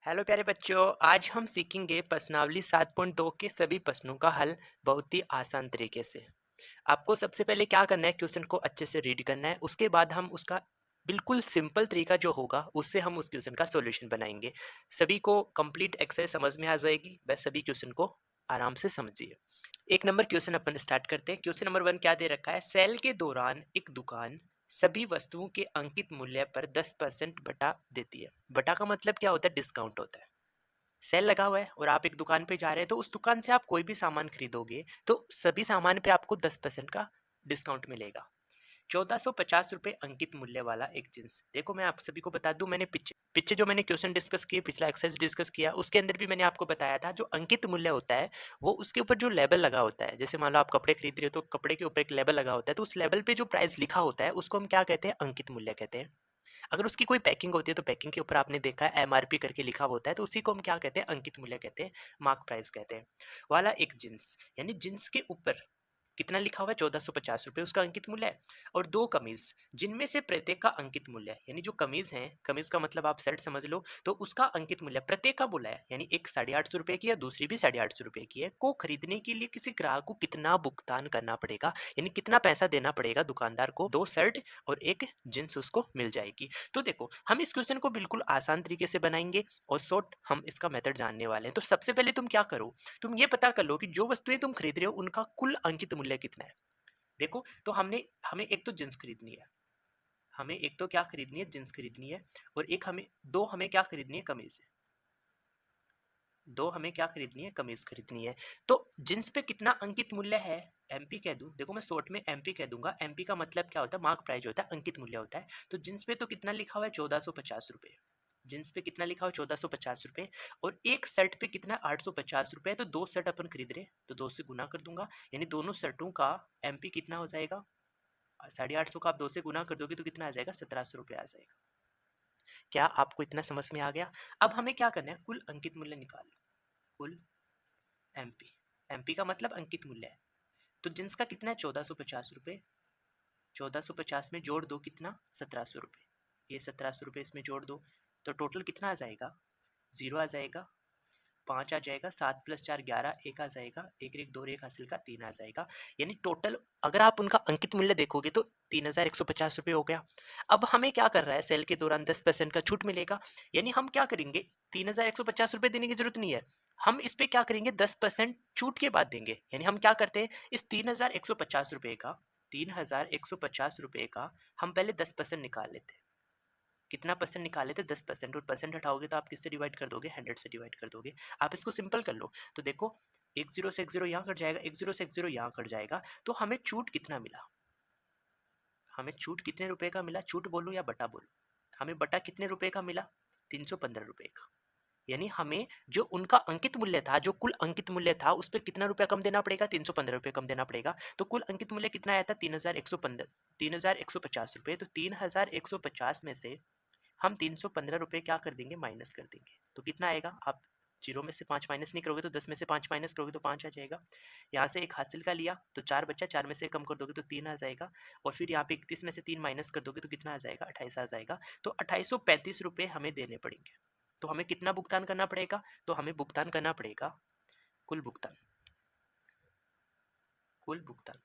Hello प्यारे बच्चों, आज हम सीखेंगे प्रश्नावली 7.2 के सभी प्रश्नों का हल बहुत ही आसान तरीके से। आपको सबसे पहले क्या करना है, क्वेश्चन को अच्छे से रीड करना है। उसके बाद हम उसका बिल्कुल सिंपल तरीका जो होगा उससे हम उस क्वेश्चन का सॉल्यूशन बनाएंगे। सभी को कंप्लीट एक्सरसाइज समझ में आ जाएगी, बस सभी क्वेश्चन को आराम से समझिए। एक नंबर क्वेश्चन अपन स्टार्ट करते हैं। क्वेश्चन नंबर 1 क्या दे रखा है? सेल के दौरान एक दुकान सभी वस्तुओं के अंकित मूल्य पर 10% बटा देती है। बटा का मतलब क्या होता है? डिस्काउंट होता है। सेल लगा हुआ है और आप एक दुकान पे जा रहे हैं, तो उस दुकान से आप कोई भी सामान खरीदोगे तो सभी सामान पे आपको 10% का डिस्काउंट मिलेगा। 1450 रुपये अंकित मूल्य वाला एक जींस। देखो, मैं आप सभी को बता दूं, मैंने पीछे पीछे जो मैंने क्वेश्चन डिस्कस किए, पिछला एक्सरसाइज डिस्कस किया, उसके अंदर भी मैंने आपको बताया था जो अंकित मूल्य होता है वो उसके ऊपर जो लेबल लगा होता है। जैसे मान लो आप कपड़े खरीद रहे हो तो कपड़े के ऊपर एक लेबल लगा होता है, तो उस लेबल पे जो प्राइस लिखा होता है उसको हम क्या कहते हैं? अंकित मूल्य कहते हैं। अगर उसकी कोई पैकिंग होती है तो पैकिंग के ऊपर आपने देखा है एमआरपी करके लिखा होता है, तो उसी को हम क्या कहते हैं? अंकित मूल्य कहते हैं, मार्क प्राइस कहते हैं। वाला एक जींस, यानी जींस के ऊपर कितना लिखा हुआ है? 1450 रुपये उसका अंकित मूल्य है। और दो कमीज, जिनमें से प्रत्येक का अंकित मूल्य है, यानी जो कमीज है, कमीज का मतलब आप शर्ट समझ लो, तो उसका अंकित मूल्य प्रत्येक का बोला है, यानी एक 850 रुपये की है, दूसरी भी 850 रुपये की है, को खरीदने के लिए किसी ग्राहक को कितना भुगतान करना पड़ेगा, यानी कितना पैसा देना पड़ेगा दुकानदार को। दो शर्ट और एक जींस उसको मिल जाएगी। तो देखो, हम इस क्वेश्चन को बिल्कुल आसान तरीके से बनाएंगे और शॉर्ट हम इसका मेथड जानने वाले हैं। तो सबसे पहले तुम क्या करो, तुम ये पता कर लो कि जो वस्तुएं तुम खरीद रहे हो उनका कुल अंकित मूल्य कितना है। देखो, तो हमने हमें एक तो जींस खरीदनी है, हमें एक तो क्या खरीदनी है? जींस खरीदनी है। और एक हमें दो हमें क्या खरीदनी है? कमीज। दो हमें क्या खरीदनी है? कमीज खरीदनी है। तो जींस पे कितना अंकित मूल्य है? एमपी कह दूं? देखो, मैं शॉर्ट में एमपी कह दूंगा। एमपी का मतलब क्या होता है? मार्क प्राइस होता है, अंकित मूल्य होता है। तो जींस पे तो कितना लिखा हुआ है? 1450 रुपये। जींस पे कितना लिखा हुआ है? 1450 रुपये। और एक शर्ट पे कितना? 850 रुपये। तो दो शर्ट अपन खरीद रहे हैं, तो दो से गुना कर दूंगा, यानी दोनों शर्टों का एमपी कितना हो जाएगा? 850 का आप दो से गुना कर दोगे तो कितना आ जाएगा? 1700 रुपये आ जाएगा। क्या आपको इतना समझ में आ गया? अब हमें क्या करना है? कुल अंकित मूल्य निकाल लो। कुल एमपी, एमपी का मतलब अंकित मूल्य है। तो जींस का कितना है? 1450 रुपये। 1450 में जोड़ दो कितना? 1700 रुपये। ये 1700 रुपये इसमें जोड़ दो, तो टोटल कितना आ जाएगा? जीरो आ जाएगा, पाँच आ जाएगा, 7 + 4 11, एक आ जाएगा, एक एक दो, एक हासिल का 3 आ जाएगा। यानी टोटल अगर आप उनका अंकित मूल्य देखोगे तो 3150 रुपये हो गया। अब हमें क्या कर रहा है? सेल के दौरान 10% का छूट मिलेगा, यानी हम क्या करेंगे? 3150 रुपये देने की जरूरत नहीं है, हम इस पे क्या करेंगे? 10% छूट के बाद देंगे। यानी हम क्या करते हैं? इस 3150 रुपये का, 3150 रुपये का हम पहले 10% निकाल लेते हैं। कितना परसेंट निकाले थे? 10%। और परसेंट हटाओगे तो आप किससे डिवाइड कर दोगे? 100 से डिवाइड कर दोगे। आप इसको सिंपल कर लो, तो देखो, एक जीरो से एक जीरो यहाँ कट जाएगा, एक जीरो से एक जीरो यहाँ कट जाएगा, तो हमें छूट कितना मिला? हमें छूट कितने रुपए का मिला? छूट बोलूं या बटा बोलूं? हमें बटा कितने रुपए का मिला? 315 रुपए का। यानी हमें जो उनका अंकित मूल्य था, जो कुल अंकित मूल्य था, उस पर कितना रुपया कम देना पड़ेगा? 315 रुपये कम देना पड़ेगा। तो कुल अंकित मूल्य कितना आया था? 3115, 3150 रुपये। तो 3150 में से हम 315 रुपये क्या कर देंगे? माइनस कर देंगे। तो कितना आएगा? आप जीरो में से 5 माइनस नहीं करोगे तो 10 में से 5 माइनस करोगे तो 5 आ जाएगा। यहाँ से एक हासिल का लिया तो 4 बचा, 4 में से कम कर दोगे तो 3 आ जाएगा। और फिर यहाँ पे 31 में से 3 माइनस कर दोगे तो कितना आ जाएगा? 28 आ जाएगा। तो 2835 रुपये हमें देने पड़ेंगे। तो हमें कितना भुगतान करना पड़ेगा? तो हमें भुगतान करना पड़ेगा कुल भुगतान, कुल भुगतान।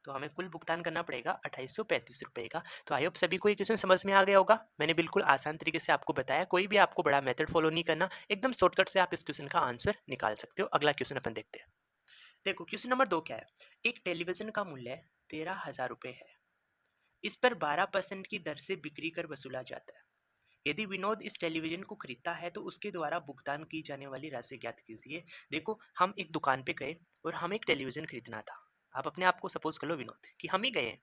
तो हमें कुल भुगतान करना पड़ेगा 2835 रुपये का। तो आई होप सभी को ये क्वेश्चन समझ में आ गया होगा। मैंने बिल्कुल आसान तरीके से आपको बताया, कोई भी आपको बड़ा मेथड फॉलो नहीं करना, एकदम शॉर्टकट से आप इस क्वेश्चन का आंसर निकाल सकते हो। अगला क्वेश्चन अपन देखते हैं। देखो, क्वेश्चन नंबर 2 क्या है? एक टेलीविजन का मूल्य 13,000 रुपये है। इस पर 12% की दर से बिक्री कर वसूला जाता है। यदि विनोद इस टेलीविजन को खरीदता है तो उसके द्वारा भुगतान की जाने वाली राशि ज्ञात कीजिए। देखो, हम एक दुकान पे गए और हमें एक टेलीविजन खरीदना था। आप अपने आप को सपोज कर लो विनोद कि हम ही गए,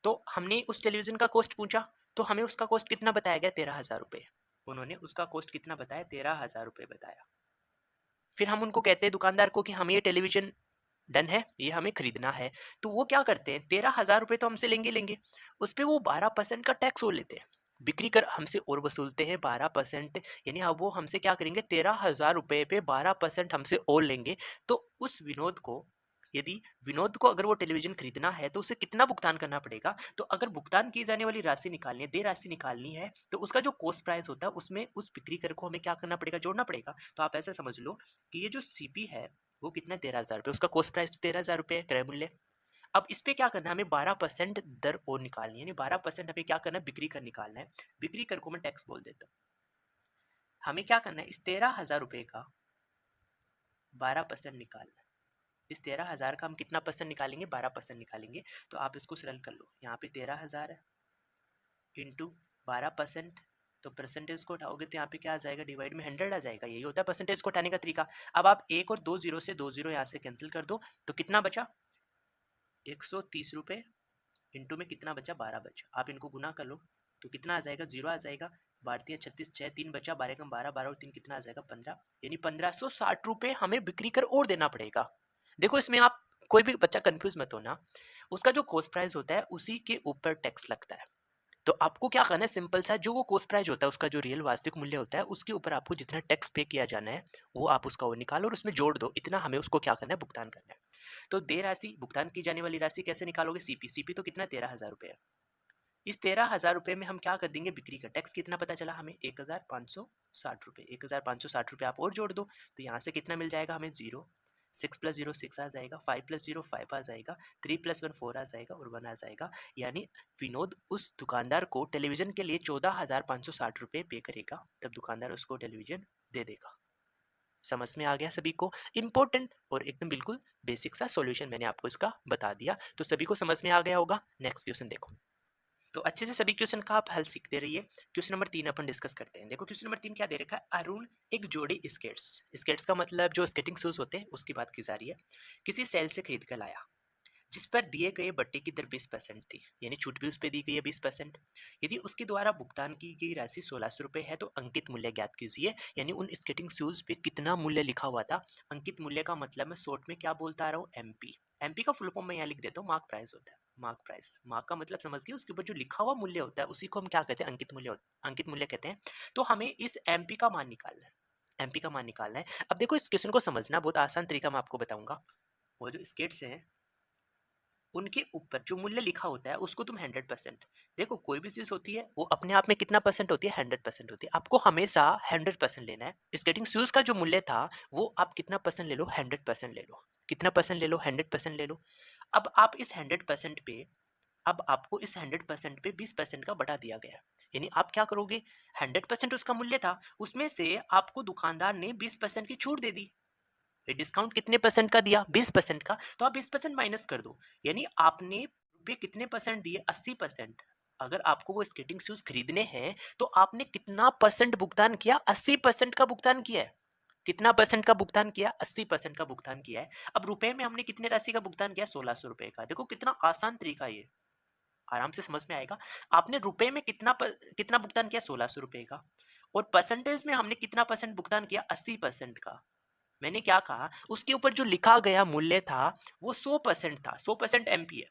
तो हमने उस टेलीविजन का कॉस्ट पूछा, तो हमें उसका कॉस्ट कितना बताया गया? 13,000 रुपये। उन्होंने उसका कॉस्ट कितना बताया? 13,000 रुपये बताया। फिर हम उनको कहते हैं दुकानदार को कि हमें ये टेलीविजन डन है, ये हमें खरीदना है। तो वो क्या करते हैं? 13,000 रुपये तो हमसे लेंगे लेंगे, उस पर वो 12% का टैक्स और लेते हैं। बिक्री कर हमसे और वसूलते हैं 12%। यानी अब वो हमसे क्या करेंगे? 13,000 रुपये पे 12% हमसे और लेंगे। तो उस विनोद को यदि विनोद को अगर वो टेलीविजन खरीदना है तो उसे कितना भुगतान करना पड़ेगा, तो अगर भुगतान की जाने वाली राशि निकालनी है, देय राशि निकालनी है, तो उसका जो कॉस्ट प्राइस होता है उसमें उस बिक्री कर को हमें क्या करना पड़ेगा, जोड़ना पड़ेगा। तो आप ऐसा समझ लो कि ये जो सीपी है वो कितना 13,000 रुपये, उसका कॉस्ट प्राइस तो 13,000 रुपये है, क्रय मूल्य। अब इस पे क्या करना है, हमें 12% दर और निकालनी है, यानी 12% हमें क्या करना है, बिक्री कर निकालना है। बिक्री कर को मैं टैक्स बोल देता हूँ। हमें क्या करना है, इस 13,000 रुपये का 12% निकालना है। इस 13,000 का हम कितना परसेंट निकालेंगे, 12% निकालेंगे। तो आप इसको सरल कर लो, यहाँ पे 13,000 है इंटू 12%, तो परसेंटेज को उठाओगे तो यहाँ पे क्या आ जाएगा, डिवाइड में 100 आ जाएगा। यही होता है परसेंटेज को उठाने का तरीका। अब आप एक और 2 जीरो से 2 जीरो यहाँ से कैंसिल कर दो, तो कितना बचा, 130 रुपये इंटू में कितना बचा, 12 बचा। आप इनको गुना कर लो तो कितना आ जाएगा, 0 आ जाएगा। 12×3 = 36, 6 3 बचा, 12 × 12 12 और 3 कितना आ जाएगा, 15, यानी 1560 रुपये हमें बिक्री कर और देना पड़ेगा। देखो इसमें आप कोई भी बच्चा कंफ्यूज मत होना, उसका जो कॉस्ट प्राइस होता है उसी के ऊपर टैक्स लगता है। तो आपको क्या करना है, सिंपल सा, जो वो कॉस्ट प्राइस होता है उसका जो रियल वास्तविक मूल्य होता है उसके ऊपर आपको जितना टैक्स पे किया जाना है वो आप उसका वो निकालो और उसमें जोड़ दो, इतना हमें उसको क्या करना है, भुगतान करना है। तो देय राशि, भुगतान की जाने वाली राशि कैसे निकालोगे, सीपी। सीपी तो कितना, 13,000 रुपये है। इस 13,000 रुपये में हम क्या कर देंगे, बिक्री का टैक्स कितना पता चला हमें, 1,560 रुपये। 1,560 रुपये आप और जोड़ दो, तो यहाँ से कितना मिल जाएगा हमें, 0। 6 + 0 6 आ जाएगा, 5 + 0 5 आ जाएगा, 3 + 1 4 आ जाएगा और 1 आ जाएगा। यानी विनोद उस दुकानदार को टेलीविजन के लिए 14,560 रुपये पे करेगा, तब दुकानदार उसको टेलीविजन दे देगा। समझ में आ गया सभी को। इंपॉर्टेंट और एकदम बिल्कुल बेसिक सा सॉल्यूशन मैंने आपको इसका बता दिया, तो सभी को समझ में आ गया होगा। नेक्स्ट क्वेश्चन देखो। तो अच्छे से सभी क्वेश्चन का आप हल सीखते रहिए। क्वेश्चन नंबर 3 अपन डिस्कस करते हैं। देखो क्वेश्चन नंबर 3 क्या दे रखा है, अरुण एक जोड़ी स्केट्स, स्केट्स का मतलब जो स्केटिंग शूज होते हैं उसकी बात की जा रही है, किसी सेल से खरीद कर लाया, जिस पर दिए गए बट्टे की दर 20% थी, यानी छूट भी उस पर दी गई है 20%। यदि उसके द्वारा भुगतान की गई राशि 1,600 रुपये है तो अंकित मूल्य ज्ञात कीजिए। यानी उन स्केटिंग शूज पे कितना मूल्य लिखा हुआ था। अंकित मूल्य का मतलब मैं शॉर्ट में क्या बोलता आ रहा हूँ, एमपी। एमपी का फुल फॉर्म मैं यहाँ लिख देता हूँ, मार्क प्राइस होता है। मार्क प्राइस, मार्क का मतलब समझ गए, उसके ऊपर जो लिखा हुआ मूल्य होता है उसी को हम क्या कहते हैं, अंकित मूल्य। अंकित मूल्य कहते हैं। तो हमें इस एमपी का मान निकालना है, एमपी का मान निकालना है। अब देखो इस क्वेश्चन को समझना बहुत आसान तरीका मैं आपको बताऊंगा। वो जो स्केट्स हैं उनके ऊपर जो मूल्य लिखा होता है उसको तुम 100%, देखो कोई भी चीज होती है वो अपने आप में कितना परसेंट होती है, 100% होती है। आपको हमेशा 100% लेना है। स्केटिंग शूज का जो मूल्य था वो आप कितना परसेंट ले लो, 100% ले लो। कितना परसेंट ले लो, 100% ले लो। अब आप इस 100% पे, अब आपको इस 100% पे 20% का बढ़ा दिया गया। यानी आप क्या करोगे, 100% उसका मूल्य था, उसमें से आपको दुकानदार ने 20% की छूट दे दी। डिस्काउंट कितने परसेंट का दिया, 20% का, तो आप 20% माइनस कर दो। यानी आपने रुपये कितने परसेंट दिए, 80%। अगर आपको वो स्केटिंग शूज खरीदने हैं तो आपने कितना परसेंट भुगतान किया, 80% का भुगतान किया है। कितना परसेंट का भुगतान किया, 80% का भुगतान किया है। अब रुपए में हमने कितने राशि का भुगतान किया, 1,600 रुपए का। देखो कितना आसान तरीका है ये, आराम से समझ में आएगा। आपने रुपए में कितना भुगतान किया, 1,600 रुपए का, और परसेंटेज में हमने कितना परसेंट भुगतान किया, 80% का। मैंने क्या कहा, उसके ऊपर जो लिखा गया मूल्य था वो 100% था, 100% एमपी है।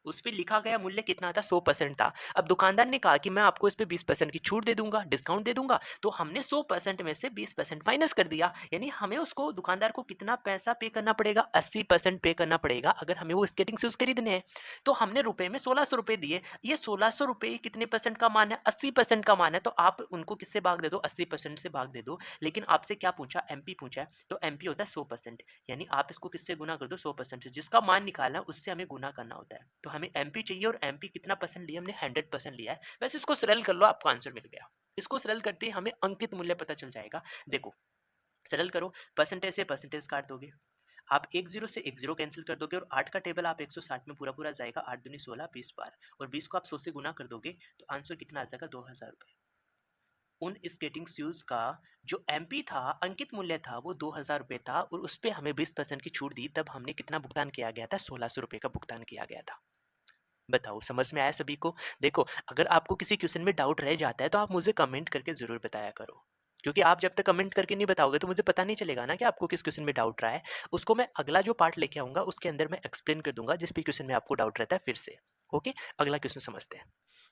उस पे लिखा गया मूल्य कितना था, 100% था। अब दुकानदार ने कहा कि मैं आपको इस पे 20% की छूट दे दूंगा, डिस्काउंट दे दूंगा, तो हमने 100% में से 20% माइनस कर दिया। यानी हमें उसको, दुकानदार को कितना पैसा पे करना पड़ेगा, 80% पे करना पड़ेगा अगर हमें वो स्केटिंग शूज खरीदने हैं। तो हमने रुपए में 1,600 रुपए दिए, ये 1,600 रुपए कितने परसेंट का मान है, 80% का मान है। तो आप उनको किससे भाग दे दो, 80% से भाग दे दो। लेकिन आपसे क्या पूछा, एमपी पूछा है, तो एमपी होता है 100%। यानी आप इसको किससे गुना कर दो, 100% से। जिसका मान निकालना है उससे हमें गुना करना होता है। तो हमें एमपी चाहिए और एमपी कितना परसेंट लिया हमने, 100% लिया है। वैसे इसको सरल कर लो, आपको आंसर मिल गया। इसको सरल करते ही हमें अंकित मूल्य पता चल जाएगा। देखो सरल करो, परसेंटेज से परसेंटेज काट दोगे, आप एक जीरो से एक जीरो कैंसिल कर दोगे, और 8 का टेबल आप 160 में पूरा पूरा जाएगा, 8 दूनी 16, 20 बार, और 20 को आप 100 से गुना कर दोगे तो आंसर कितना आ जाएगा, 2,000 रुपये। उन स्केटिंग शूज का जो एमपी था, अंकित मूल्य था, वो 2,000 रुपये था, और उस पर हमें 20% की छूट दी, तब हमने कितना भुगतान किया गया था, 1,600 रुपये का भुगतान किया गया था। बताओ समझ में आया सभी को। देखो अगर आपको किसी क्वेश्चन में डाउट रह जाता है तो आप मुझे कमेंट करके जरूर बताया करो, क्योंकि आप जब तक कमेंट करके नहीं बताओगे तो मुझे पता नहीं चलेगा ना कि आपको किस क्वेश्चन में डाउट रहा है। उसको मैं अगला जो पार्ट लेके आऊंगा उसके अंदर मैं एक्सप्लेन कर दूंगा जिस भी क्वेश्चन में आपको डाउट रहता है फिर से। ओके, अगला क्वेश्चन समझते हैं।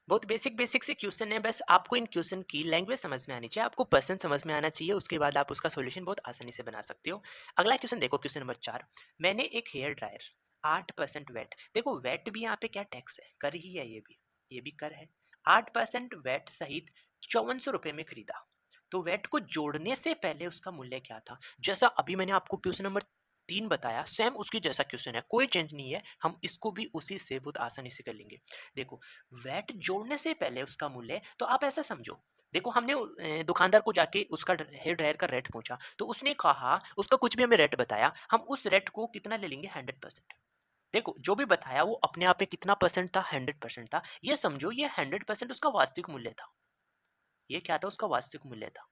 बहुत बेसिक बेसिक से क्वेश्चन है, बस आपको इन क्वेश्चन की लैंग्वेज समझ में आनी चाहिए, आपको पर्सन समझ में आना चाहिए, उसके बाद आप उसका सॉल्यूशन बहुत आसानी से बना सकते हो। अगला क्वेश्चन देखो, क्वेश्चन नंबर 4। मैंने एक हेयर ड्रायर 8% वेट, देखो वेट भी यहाँ पे क्या टैक्स है, कर ही है, ये भी कर है। 8% वेट सहित 5400 रुपये में खरीदा, तो वेट को जोड़ने से पहले उसका मूल्य क्या था? जैसा अभी मैंने आपको क्वेश्चन नंबर 3 बताया, सेम उसकी जैसा क्वेश्चन है, कोई चेंज नहीं है, हम इसको भी उसी से बहुत आसानी से कर लेंगे। देखो वैट जोड़ने से पहले उसका मूल्य, तो आप ऐसा समझो, देखो हमने दुकानदार को जाके उसका हेयर ड्रायर का रेट पूछा, तो उसने कहा, उसका कुछ भी हमें रेट बताया, हम उस रेट को कितना ले लेंगे? 100%। देखो जो भी बताया वो अपने आप में कितना परसेंट था? 100% था। ये समझो ये 100% उसका वास्तविक मूल्य था। ये क्या था? उसका वास्तविक मूल्य था।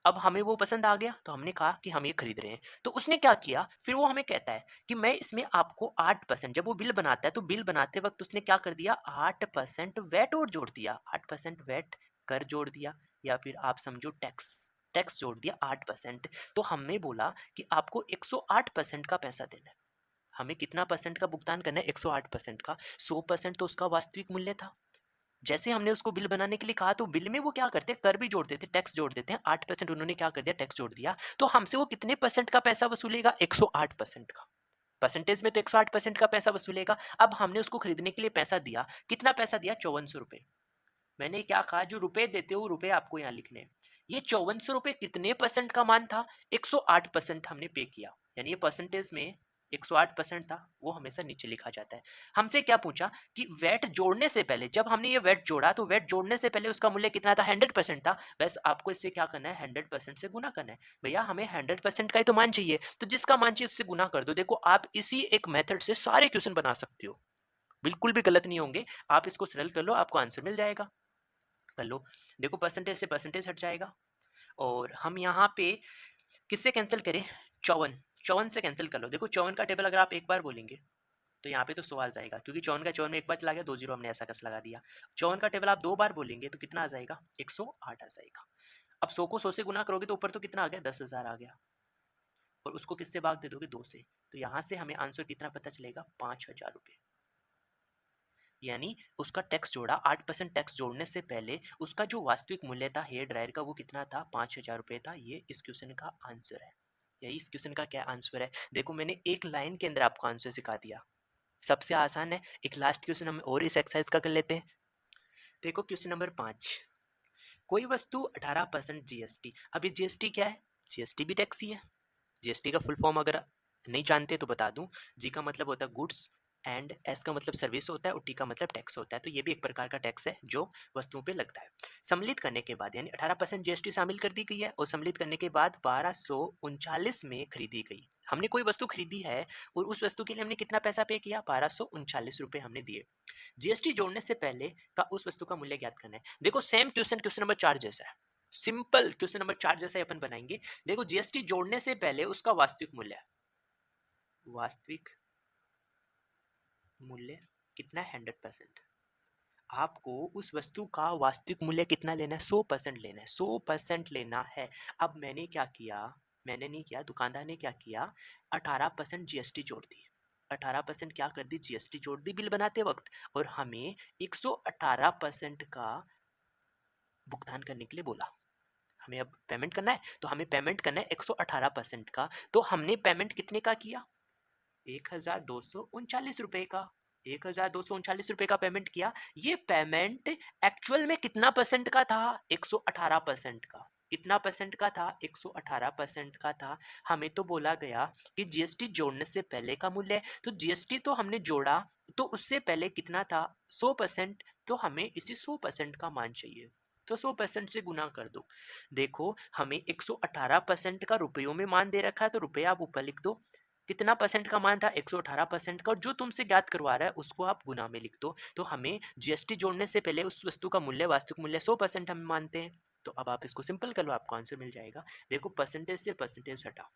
अब हमें वो पसंद आ गया, तो हमने कहा कि हम ये खरीद रहे हैं। तो उसने क्या किया, फिर वो हमें कहता है कि मैं इसमें आपको 8%, जब वो बिल बनाता है तो बिल बनाते वक्त उसने क्या कर दिया, 8% वैट और जोड़ दिया, 8% वैट कर जोड़ दिया, या फिर आप समझो टैक्स, टैक्स जोड़ दिया 8%। तो हमने बोला कि आपको 108% का पैसा देना है। हमें कितना परसेंट का भुगतान करना है? 108% का। 100% तो उसका वास्तविक मूल्य था। जैसे हमने उसको बिल बनाने के लिए कहा, तो बिल में वो क्या करते हैं, कर भी जोड़ देते, टैक्स जोड़ देते हैं। 8% उन्होंने क्या कर दिया, टैक्स जोड़ दिया। तो हमसे वो कितने परसेंट का पैसा वसूलेगा? 108% का। परसेंटेज में तो 108% का पैसा वसूलेगा। अब हमने उसको खरीदने के लिए पैसा दिया, कितना पैसा दिया? 5400 रुपए। मैंने क्या कहा, जो रुपए देते हो वो रुपए आपको यहाँ लिखने हैं। ये 5400 रुपए कितने परसेंट का मान था? 108% हमने पे किया, यानी ये परसेंटेज में 108% था, वो हमेशा नीचे लिखा जाता है। हमसे क्या पूछा कि वेट जोड़ने से पहले, जब हमने ये वेट जोड़ा तो वेट जोड़ने से पहले उसका मूल्य कितना था? 100% था। बस आपको इससे क्या करना है, 100% से गुना करना है। भैया हमें 100% का ही तो मान चाहिए, तो जिसका मान चाहिए उससे गुना कर दो। देखो आप इसी एक मेथड से सारे क्वेश्चन बना सकते हो, बिल्कुल भी गलत नहीं होंगे। आप इसको सरल कर लो, आपको आंसर मिल जाएगा। कर लो। देखो परसेंटेज से परसेंटेज हट जाएगा, और हम यहाँ पे किससे कैंसिल करें? 54, 54 से कैंसिल कर लो। देखो 54 का टेबल अगर आप एक बार बोलेंगे तो यहाँ पे तो 100 आ जाएगा, क्योंकि 54 का 54 में एक बार चला गया, 2 जीरो हमने ऐसा कस लगा दिया। 54 का टेबल आप 2 बार बोलेंगे तो कितना आ जाएगा? 108 आ जाएगा। अब 100 को 100 से गुना करोगे तो ऊपर तो कितना आ गया? 10,000 आ गया, और उसको किससे भाग दे दोगे? 2 से। तो यहाँ से हमें आंसर कितना पता चलेगा? 5,000 रुपये। यानी उसका टैक्स जोड़ा, 8% टैक्स जोड़ने से पहले उसका जो वास्तविक मूल्य था हेयर ड्रायर का, वो कितना था? 5,000 रुपये था। ये इस क्वेश्चन का आंसर है। यही इस क्वेश्चन का क्या आंसर है? देखो मैंने एक लाइन के अंदर आपको आंसर सिखा दिया, सबसे आसान है। एक लास्ट क्वेश्चन हम और इस एक्सरसाइज का कर लेते हैं। देखो क्वेश्चन नंबर 5। कोई वस्तु 18% जीएसटी, अब ये जीएसटी क्या है? जीएसटी भी टैक्स ही है। जीएसटी का फुल फॉर्म अगर नहीं जानते तो बता दूं, जी का मतलब होता है गुड्स, एंड एस का मतलब सर्विस होता है, और टी का मतलब टैक्स होता है। तो ये भी एक प्रकार का टैक्स है जो वस्तुओं पे लगता है। सम्मिलित करने के बाद यानी 18% जीएसटी शामिल कर दी गई है, और सम्मिलित करने के बाद 1239 में खरीदी गई। हमने कोई वस्तु खरीदी है और उस वस्तु के लिए हमने कितना पैसा पे किया? 1239 रुपये हमने दिए। जीएसटी जोड़ने से पहले का उस वस्तु का मूल्य ज्ञात करना है। देखो सेम क्वेश्चन क्वेश्चन नंबर 4 जैसा है, सिंपल क्वेश्चन नंबर 4 जैसा ही अपन बनाएंगे। देखो जीएसटी जोड़ने से पहले उसका वास्तविक मूल्य, वास्तविक मूल्य कितना है? 100%। आपको उस वस्तु का वास्तविक मूल्य कितना लेना है? 100% लेना है, 100% लेना है। अब मैंने क्या किया, मैंने नहीं किया, दुकानदार ने क्या किया, 18% जीएसटी जोड़ दी। 18% क्या कर दी? जीएसटी जोड़ दी बिल बनाते वक्त, और हमें 118% का भुगतान करने के लिए बोला। हमें अब पेमेंट करना है, तो हमें पेमेंट करना है 118% का। तो हमने पेमेंट कितने का किया? 1,239 रुपए का। 1,239 रुपए का पेमेंट किया। ये पेमेंट एक्चुअल में कितना परसेंट का था? 118% का। कितना परसेंट का था? 118% का था। हमें तो बोला गया कि जीएसटी जोड़ने से पहले का मूल्य है, तो जीएसटी तो हमने जोड़ा, तो उससे पहले कितना था? 100%। तो हमें इसी 100% का मान चाहिए, तो 100% से गुना कर दो। देखो हमें 118% का रुपयों में मान दे रखा है, तो रुपया आप ऊपर लिख दो। कितना परसेंट का मान था? 118% का, और जो तुमसे ज्ञात करवा रहा है उसको आप गुना में लिख दो। तो हमें जीएसटी जोड़ने से पहले उस वस्तु का मूल्य, वास्तविक मूल्य 100% हम मानते हैं। तो अब आप इसको सिंपल कर लो, आपको आंसर मिल जाएगा। देखो परसेंटेज से परसेंटेज हटा।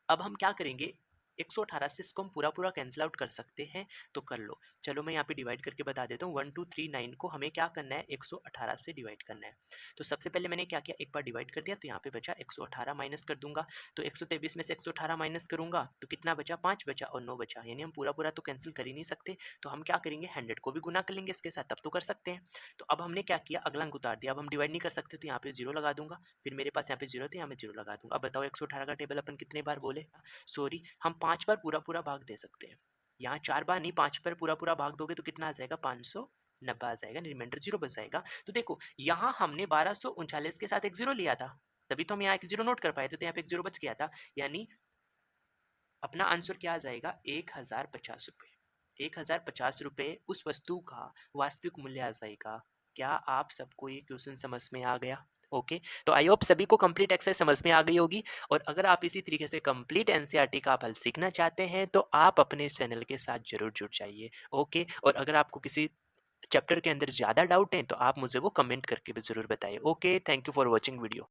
अब हम क्या करेंगे, 118 से इसको हम पूरा कैंसिल आउट कर सकते हैं, तो कर लो। चलो मैं यहाँ पे डिवाइड करके बता देता हूँ। 1239 को हमें क्या करना है, 118 से डिवाइड करना है। तो सबसे पहले मैंने क्या किया, एक बार डिवाइड कर दिया, तो यहाँ पे बचा 118 माइनस कर दूंगा। तो 123 में से 118 माइनस करूंगा तो कितना बचा, 5 बचा और 9 बचा, यानी हम पूरा तो कैंसिल कर ही नहीं सकते। तो हम क्या करेंगे, 100 को भी गुना कर लेंगे इसके साथ, तब तो कर सकते हैं। तो अब हमने क्या किया, अगला अंक उतार दिया। अब हम डिवाइड नहीं कर सकते, तो यहाँ पे 0 लगा दूंगा। फिर मेरे पास यहाँ पे 0 थे, यहाँ पे 0 लगा दूंगा। अब बताओ 118 का टेबल अपन कितने बार बोले, सॉरी, हम 5 बार पूरा भाग दे सकते हैं। यहाँ 4 बार नहीं, 5 बार पूरा भाग दोगे तो कितना आ जाएगा, 590 आ जाएगा, रिमाइंडर 0 बच जाएगा। तो देखो यहाँ हमने 1239 के साथ एक 0 लिया था, तभी तो हम यहाँ एक 0 नोट कर पाए थे, तो यहाँ पे एक 0 बच गया था। यानी अपना आंसर क्या आ जाएगा, 1050 रुपये। 1050 रुपये उस वस्तु का वास्तविक मूल्य आ जाएगा। क्या आप सबको ये क्वेश्चन समझ में आ गया? ओके, तो आई होप सभी को कंप्लीट एक्सरसाइज समझ में आ गई होगी। और अगर आप इसी तरीके से कंप्लीट एनसीईआरटी का आप हल सीखना चाहते हैं तो आप अपने चैनल के साथ जरूर जुड़ जाइए। ओके, और अगर आपको किसी चैप्टर के अंदर ज़्यादा डाउट है तो आप मुझे वो कमेंट करके भी ज़रूर बताइए। Okay, thank you for watching video.